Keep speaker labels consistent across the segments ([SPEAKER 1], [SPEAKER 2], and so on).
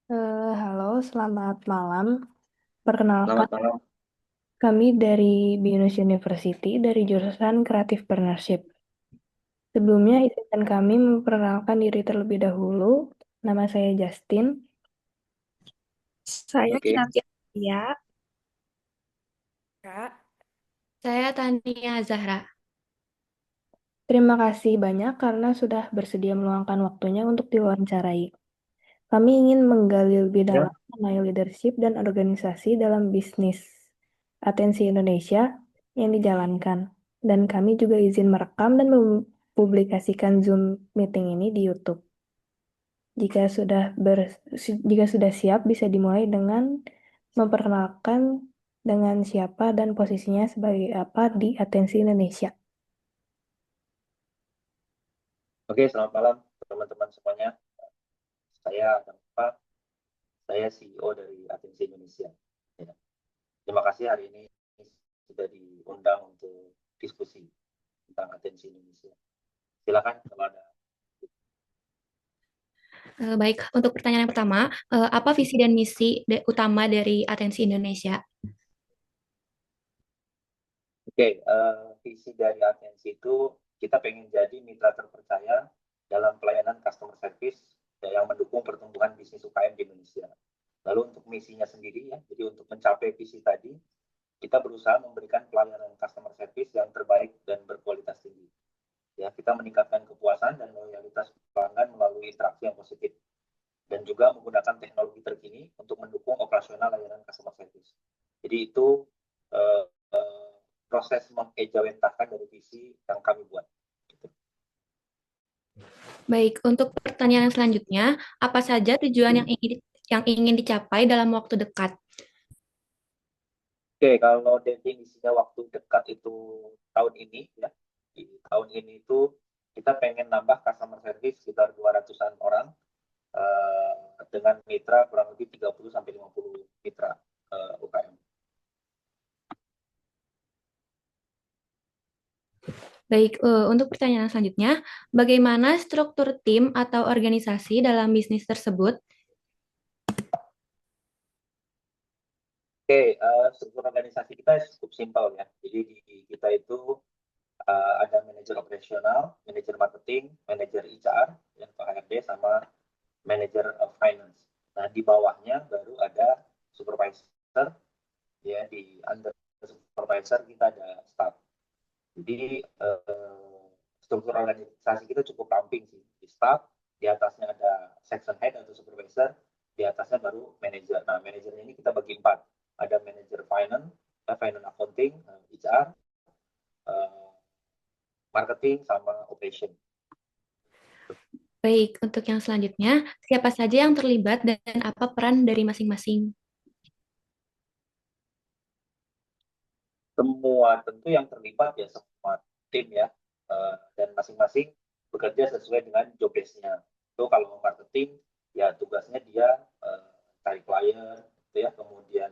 [SPEAKER 1] Halo, selamat malam. Perkenalkan,
[SPEAKER 2] Selamat malam.
[SPEAKER 1] kami dari BINUS University dari jurusan Creative Partnership. Sebelumnya, izinkan kami memperkenalkan diri terlebih dahulu. Nama saya Justin. Saya
[SPEAKER 2] Oke,
[SPEAKER 1] Kinanti ya, Kak.
[SPEAKER 3] Saya Tania Zahra.
[SPEAKER 1] Terima kasih banyak karena sudah bersedia meluangkan waktunya untuk diwawancarai. Kami ingin menggali lebih
[SPEAKER 2] ya.
[SPEAKER 1] dalam mengenai leadership dan organisasi dalam bisnis atensi Indonesia yang dijalankan. Dan kami juga izin merekam dan mempublikasikan Zoom meeting ini di YouTube. Jika sudah jika sudah siap, bisa dimulai dengan memperkenalkan dengan siapa dan posisinya sebagai apa di Atensi Indonesia.
[SPEAKER 2] Oke, selamat malam teman-teman semuanya. Saya Adam Pak, saya CEO dari Atensi Indonesia. Ya. Terima kasih hari ini sudah diundang untuk diskusi tentang Atensi Indonesia. Silakan kalau ada.
[SPEAKER 3] Baik, untuk pertanyaan yang pertama, apa visi dan misi utama dari Atensi Indonesia?
[SPEAKER 2] Oke, visi dari Atensi itu kita pengen jadi mitra terpercaya dalam pelayanan customer service yang mendukung pertumbuhan bisnis UKM di Indonesia. Lalu untuk misinya sendiri ya, jadi untuk mencapai visi tadi, kita berusaha memberikan pelayanan customer service yang terbaik dan berkualitas tinggi. Ya, kita meningkatkan kepuasan dan loyalitas pelanggan melalui interaksi yang positif dan juga menggunakan teknologi terkini untuk mendukung operasional layanan customer service. Jadi itu eh, eh, proses mengejawantahkan dari visi yang kami buat. Gitu.
[SPEAKER 3] Baik, untuk pertanyaan selanjutnya, apa saja tujuan yang ingin dicapai dalam waktu dekat?
[SPEAKER 2] Oke, kalau definisinya waktu dekat itu tahun ini ya, di tahun ini itu kita pengen nambah customer service sekitar 200-an orang dengan mitra kurang lebih 30 sampai 50 mitra UKM.
[SPEAKER 3] Baik, untuk pertanyaan selanjutnya, bagaimana struktur tim atau organisasi dalam bisnis tersebut?
[SPEAKER 2] Oke, struktur organisasi kita cukup simpel ya. Jadi di kita itu ada manajer operasional, manajer marketing, manajer HR, yang HRD sama manajer finance. Nah, di bawahnya baru ada supervisor, ya di under supervisor kita ada staff. Jadi struktur organisasi kita cukup ramping sih. Di staff, di atasnya ada section head atau supervisor, di atasnya baru manajer. Nah, manajernya ini kita bagi empat. Ada manajer finance, finance accounting, HR, marketing, sama operation.
[SPEAKER 3] Baik, untuk yang selanjutnya, siapa saja yang terlibat dan apa peran dari masing-masing?
[SPEAKER 2] Semua tentu yang terlibat ya semua tim ya, dan masing-masing bekerja sesuai dengan job desk-nya. Itu kalau marketing ya tugasnya dia cari klien, gitu ya, kemudian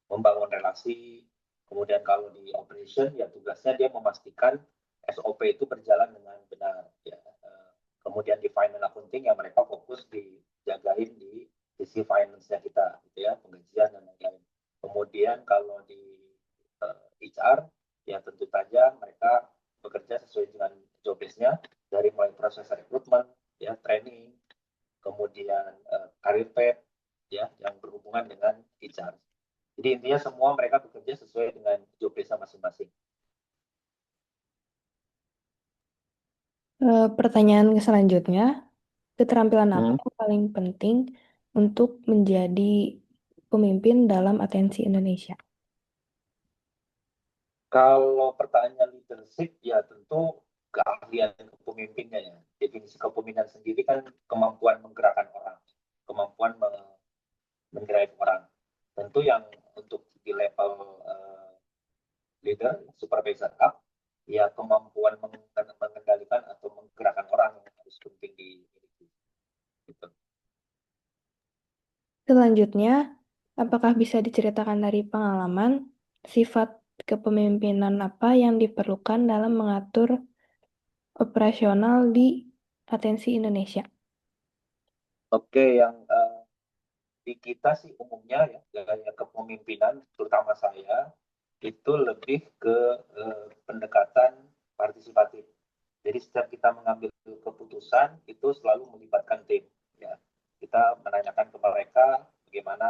[SPEAKER 2] membangun relasi, kemudian kalau di operation ya tugasnya dia memastikan SOP itu berjalan dengan benar ya. Kemudian di final accounting ya mereka fokus dijagain di sisi finance-nya kita gitu ya, penggajian dan lain-lain. Kemudian kalau di HR ya tentu saja mereka bekerja sesuai dengan job desk-nya dari mulai proses rekrutmen ya, training, kemudian career path ya yang berhubungan dengan HR. Jadi intinya semua mereka bekerja sesuai dengan job desk masing-masing.
[SPEAKER 1] Pertanyaan selanjutnya, keterampilan apa
[SPEAKER 2] Hmm.
[SPEAKER 1] yang paling penting untuk menjadi pemimpin dalam Atensi Indonesia?
[SPEAKER 2] Kalau pertanyaan leadership ya tentu keahlian kepemimpinnya ya. Definisi kepemimpinan sendiri kan kemampuan menggerakkan orang, kemampuan mendrive orang. Tentu yang untuk di level leader, supervisor up, ya kemampuan mengendalikan atau menggerakkan orang yang harus penting dimiliki. Gitu.
[SPEAKER 1] Selanjutnya, apakah bisa diceritakan dari pengalaman sifat kepemimpinan apa yang diperlukan dalam mengatur operasional di Atensi Indonesia?
[SPEAKER 2] Oke, yang di kita sih umumnya ya gaya kepemimpinan terutama saya itu lebih ke pendekatan partisipatif. Jadi setiap kita mengambil keputusan itu selalu melibatkan tim. Ya, kita menanyakan ke mereka bagaimana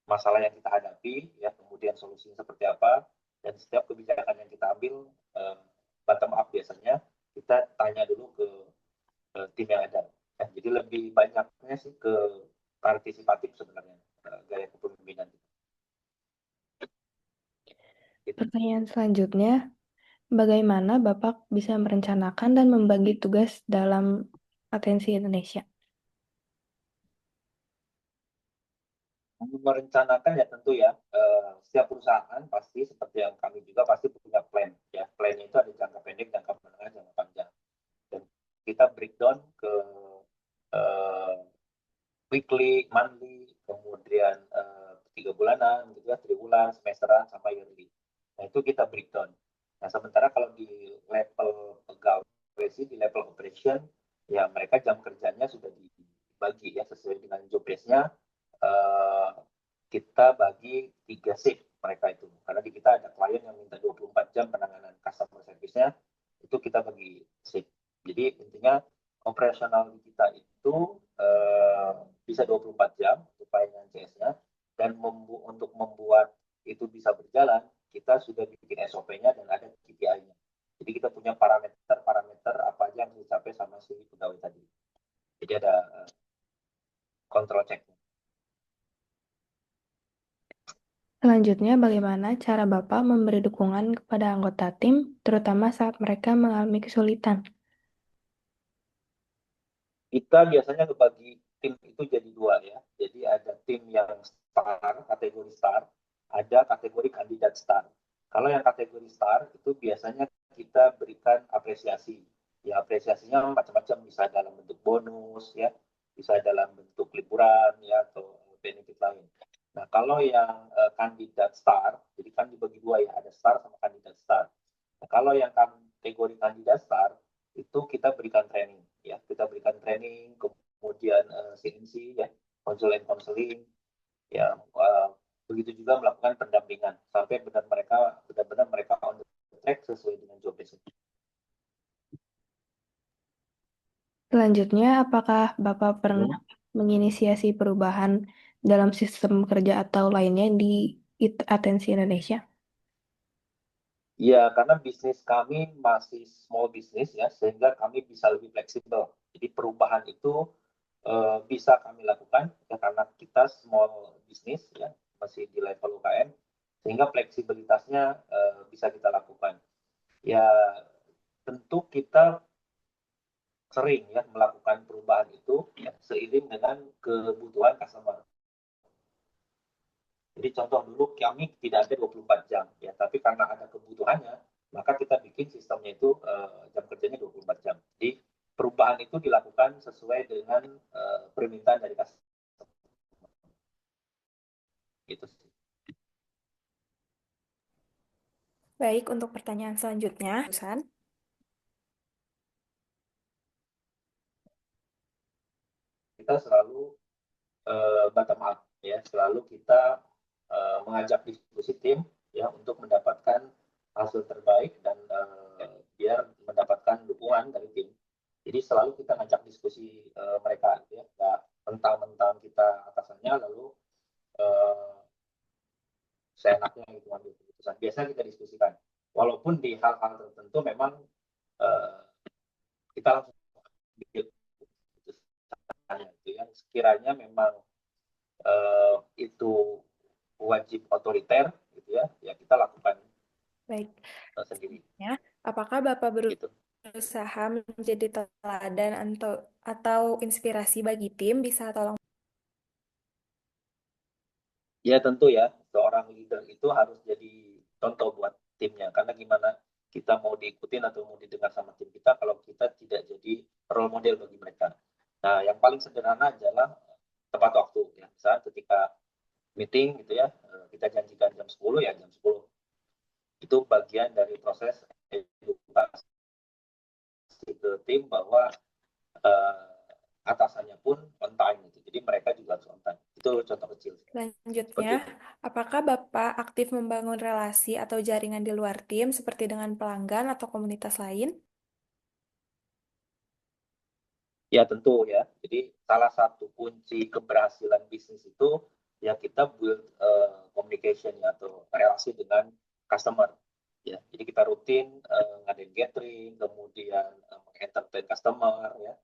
[SPEAKER 2] masalah yang kita hadapi, ya kemudian solusinya seperti apa, dan setiap kebijakan yang kita ambil bottom up biasanya kita tanya dulu ke tim yang ada. Ya, jadi lebih banyaknya sih ke partisipatif sebenarnya gaya kepemimpinan. Gitu.
[SPEAKER 1] Pertanyaan selanjutnya, bagaimana Bapak bisa merencanakan dan membagi tugas dalam Atensi Indonesia?
[SPEAKER 2] Merencanakan ya tentu ya setiap perusahaan pasti seperti yang kami juga pasti punya plan ya, plannya itu ada jangka pendek, jangka menengah, jangka panjang, dan kita breakdown ke uh, weekly, monthly, kemudian 3 bulanan gitu ya, 3 bulan, semesteran, sama yearly. Nah itu kita breakdown. Nah sementara kalau di level pegawai sih, di level operation ya mereka jam kerjanya sudah dibagi ya sesuai dengan job desk-nya. Kita bagi 3 shift mereka itu. Karena di kita ada klien yang minta 24 jam penanganan customer service-nya, itu kita bagi shift. Jadi intinya operasional di kita itu bisa 24 jam untuk pelayanan CS-nya, dan untuk membuat itu bisa berjalan, kita sudah bikin SOP-nya dan ada KPI-nya. Jadi kita punya parameter apa aja yang dicapai sama si pegawai tadi. Jadi ada kontrol check.
[SPEAKER 1] Selanjutnya, bagaimana cara Bapak memberi dukungan kepada anggota tim, terutama saat mereka mengalami kesulitan?
[SPEAKER 2] Kita biasanya membagi tim itu jadi 2 ya. Jadi ada tim yang star, kategori star, ada kategori kandidat star. Kalau yang kategori star itu biasanya kita berikan apresiasi. Ya apresiasinya macam-macam, bisa dalam bentuk bonus ya, bisa dalam bentuk liburan ya, atau benefit lain. Nah kalau yang kandidat star, jadi kan dibagi 2 ya, ada star sama kandidat star. Nah, kalau yang kategori kandidat star itu kita berikan training ya, kita berikan training, kemudian CNC ya, konseling ya, begitu juga melakukan pendampingan sampai benar-benar mereka on the track sesuai dengan job desk.
[SPEAKER 1] Selanjutnya, apakah Bapak pernah menginisiasi perubahan dalam sistem kerja atau lainnya di Atensi Indonesia?
[SPEAKER 2] Ya, karena bisnis kami masih small business ya, sehingga kami bisa lebih fleksibel. Jadi perubahan itu bisa kami lakukan ya, karena kita small business ya, masih di level UKM, sehingga fleksibilitasnya bisa kita lakukan. Ya, tentu kita sering ya melakukan perubahan itu ya, seiring dengan kebutuhan customer. Jadi contoh dulu kami tidak ada 24 jam ya, tapi karena ada kebutuhannya, maka kita bikin sistemnya itu jam kerjanya 24 jam. Jadi perubahan itu dilakukan sesuai dengan permintaan dari customer. Gitu sih.
[SPEAKER 1] Baik, untuk pertanyaan selanjutnya,
[SPEAKER 2] Kita selalu bottom up ya, selalu kita mengajak diskusi tim ya untuk mendapatkan hasil terbaik dan biar mendapatkan dukungan dari tim. Jadi selalu kita ngajak diskusi mereka ya, nggak mentang-mentang kita atasannya lalu seenaknya gitu ambil keputusan. Biasanya kita diskusikan. Walaupun di hal-hal tertentu memang kita langsung ambil keputusan itu yang sekiranya memang itu wajib otoriter gitu ya, ya kita lakukan
[SPEAKER 1] baik.
[SPEAKER 2] sendiri.
[SPEAKER 1] Ya, apakah Bapak
[SPEAKER 2] Gitu.
[SPEAKER 1] berusaha menjadi teladan atau inspirasi bagi tim? Bisa tolong.
[SPEAKER 2] Ya tentu ya, seorang leader itu harus jadi contoh buat timnya. Karena gimana kita mau diikutin atau mau didengar sama tim kita kalau kita tidak jadi role model bagi mereka. Nah, yang paling sederhana adalah tepat waktu ya. Misalnya ketika meeting gitu ya, kita janjikan jam 10 ya jam 10. Itu bagian dari proses edukasi ke tim bahwa atasannya pun on time gitu. Jadi mereka juga harus on time. Itu contoh kecil.
[SPEAKER 1] Selanjutnya, apakah Bapak aktif membangun relasi atau jaringan di luar tim seperti dengan pelanggan atau komunitas lain?
[SPEAKER 2] Ya tentu ya. Jadi salah satu kunci keberhasilan bisnis itu ya kita build communication ya, atau relasi dengan customer. Ya, jadi kita rutin ngadain gathering, kemudian entertain customer ya.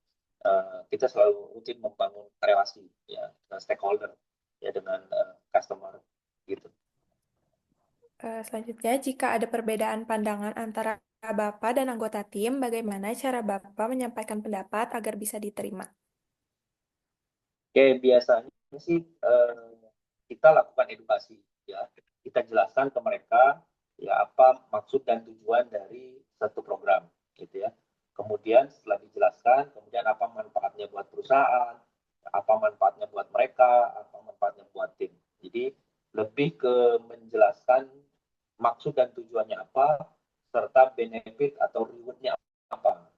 [SPEAKER 2] Kita selalu rutin membangun relasi ya dengan stakeholder ya, dengan customer gitu.
[SPEAKER 1] Selanjutnya, jika ada perbedaan pandangan antara Bapak dan anggota tim, bagaimana cara Bapak menyampaikan pendapat agar bisa diterima?
[SPEAKER 2] Kayak biasanya sih kita lakukan edukasi ya, kita jelaskan ke mereka ya apa maksud dan tujuan dari satu program gitu ya. Kemudian setelah dijelaskan, kemudian apa manfaatnya buat perusahaan, apa manfaatnya buat mereka, apa manfaatnya buat tim. Jadi lebih ke menjelaskan maksud dan tujuannya apa, serta benefit atau rewardnya apa.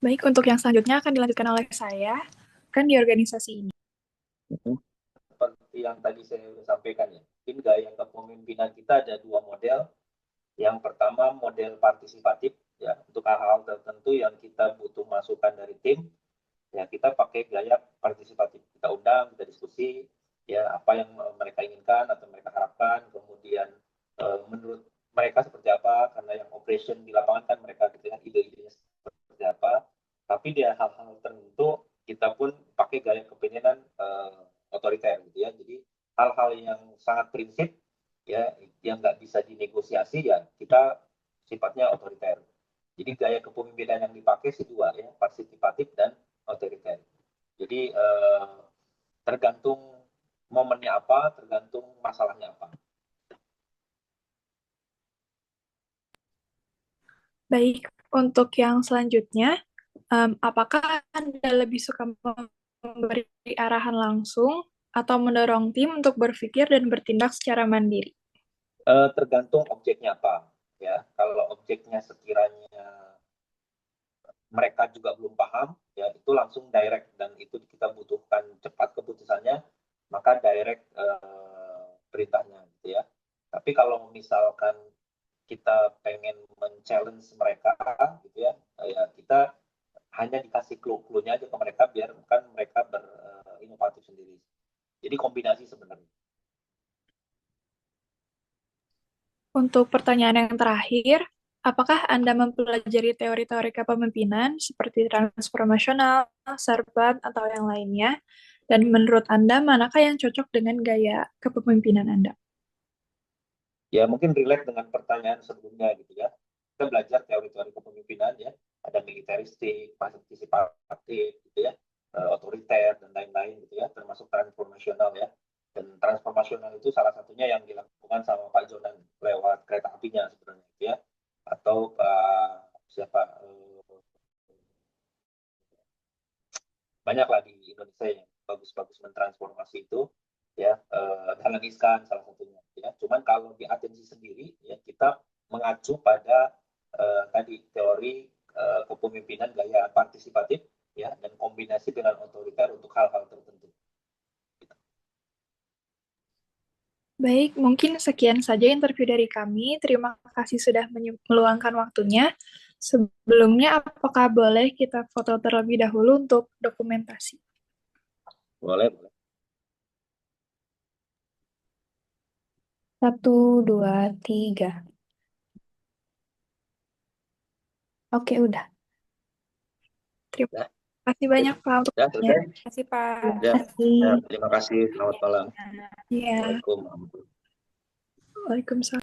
[SPEAKER 4] Baik, untuk yang selanjutnya akan dilanjutkan oleh saya. Kan di organisasi ini.
[SPEAKER 2] Seperti yang tadi saya sampaikan ya, mungkin gaya kepemimpinan kita ada dua model. Yang pertama model partisipatif ya, untuk hal-hal tertentu yang kita butuh masukan dari tim ya, kita pakai gaya partisipatif, kita undang, kita diskusi ya apa yang mereka inginkan atau mereka harapkan, kemudian menurut mereka seperti apa, karena yang operation di lapangan kan mereka dengan ide-idenya seperti apa. Tapi di hal-hal tertentu kita pun pakai gaya kepemimpinan otoriter gitu ya. Jadi hal-hal yang sangat prinsip ya, yang nggak bisa dinegosiasi ya kita sifatnya otoriter. Jadi gaya kepemimpinan yang dipakai sih dua ya, partisipatif dan otoriter. Jadi tergantung momennya apa, tergantung masalahnya apa.
[SPEAKER 4] Baik, untuk yang selanjutnya, apakah Anda lebih suka memberi arahan langsung atau mendorong tim untuk berpikir dan bertindak secara mandiri?
[SPEAKER 2] Tergantung objeknya apa ya. Kalau objeknya sekiranya mereka juga belum paham ya, itu langsung direct dan itu kita butuhkan cepat keputusannya, maka direct perintahnya gitu ya. Tapi kalau misalkan kita pengen men-challenge mereka gitu ya, ya kita hanya dikasih clue-cluenya aja ke mereka biar kan mereka berinovatif sendiri. Jadi kombinasi sebenarnya.
[SPEAKER 4] Untuk pertanyaan yang terakhir, apakah Anda mempelajari teori-teori kepemimpinan seperti transformasional, Serban, atau yang lainnya? Dan menurut Anda, manakah yang cocok dengan gaya kepemimpinan Anda?
[SPEAKER 2] Ya mungkin relate dengan pertanyaan sebelumnya gitu ya. Kita belajar teori-teori kepemimpinan ya, ada militeristik, partisipatif gitu ya, otoriter dan lain-lain gitu ya, termasuk transformasional ya. Dan transformasional itu salah satunya yang dilakukan sama Pak Jonan lewat kereta apinya sebenarnya gitu ya, atau siapa banyak lah di Indonesia yang bagus-bagus mentransformasi itu ya, Dahlan Iskan salah satunya ya. Cuman kalau di atensi sendiri ya kita mengacu pada tadi teori kepemimpinan gaya partisipatif ya, dan kombinasi dengan otoriter untuk hal-hal tertentu.
[SPEAKER 4] Baik, mungkin sekian saja interview dari kami. Terima kasih sudah meluangkan waktunya. Sebelumnya, apakah boleh kita foto terlebih dahulu untuk dokumentasi?
[SPEAKER 2] Boleh, boleh.
[SPEAKER 1] 1, 2, 3. Oke, udah.
[SPEAKER 4] Terima kasih banyak, Pak, untuk
[SPEAKER 2] Ya,
[SPEAKER 4] waktunya.
[SPEAKER 2] selesai.
[SPEAKER 1] Terima kasih, Pak.
[SPEAKER 2] Ya,
[SPEAKER 1] Kasih.
[SPEAKER 2] ya, terima kasih. Selamat malam.
[SPEAKER 4] Ya,
[SPEAKER 2] Assalamualaikum.
[SPEAKER 4] Waalaikumsalam.